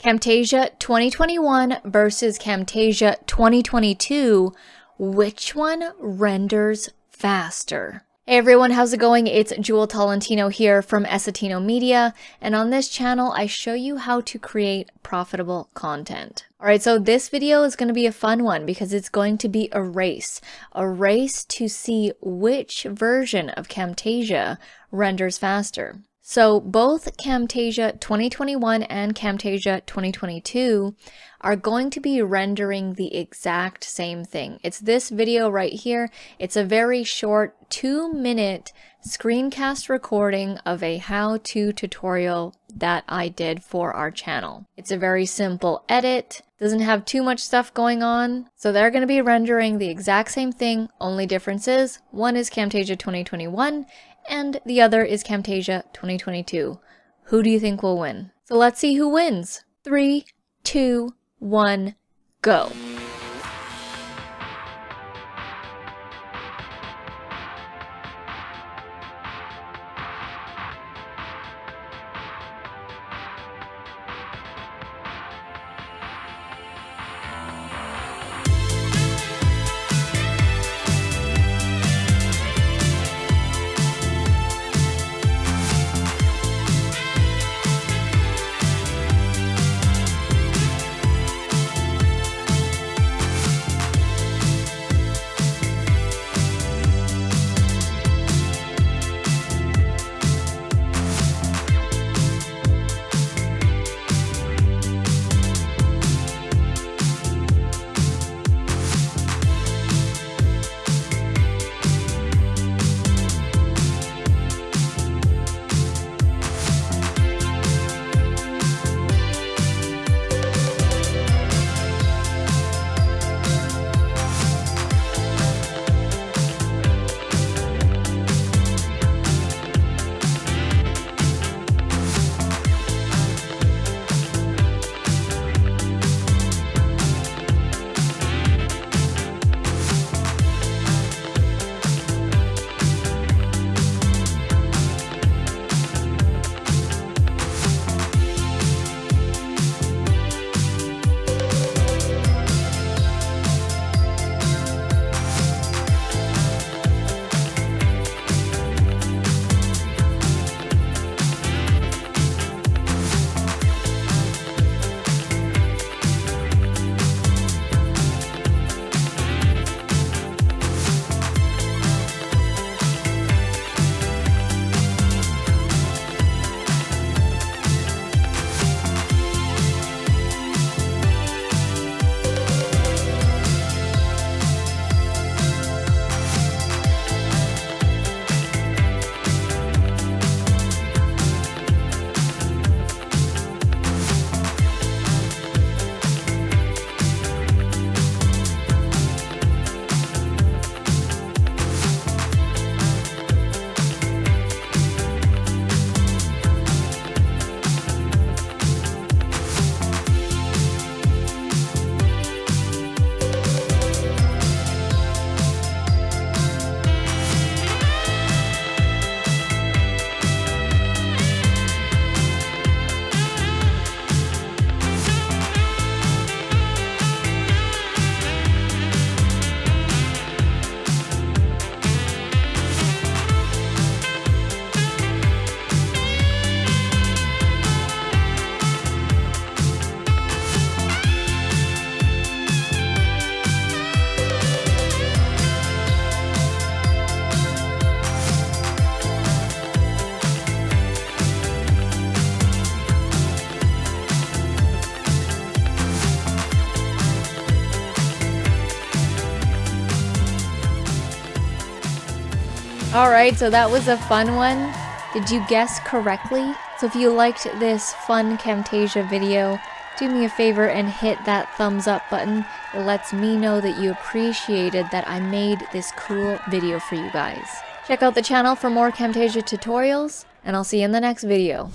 Camtasia 2021 versus Camtasia 2022, which one renders faster? Hey everyone, how's it going? It's Jewel Tolentino here from Essetino Media, and on this channel I show you how to create profitable content. Alright, so this video is going to be a fun one because it's going to be a race to see which version of Camtasia renders faster. So both Camtasia 2021 and Camtasia 2022 are going to be rendering the exact same thing. It's this video right here. It's a very short 2-minute screencast recording of a how-to tutorial that I did for our channel. It's a very simple edit, doesn't have too much stuff going on. So they're going to be rendering the exact same thing. Only difference is one is Camtasia 2021 and the other is Camtasia 2022. Who do you think will win? So let's see who wins. 3, 2, 1, go. Alright, so that was a fun one. Did you guess correctly? So if you liked this fun Camtasia video, do me a favor and hit that thumbs up button. It lets me know that you appreciated that I made this cool video for you guys. Check out the channel for more Camtasia tutorials, and I'll see you in the next video.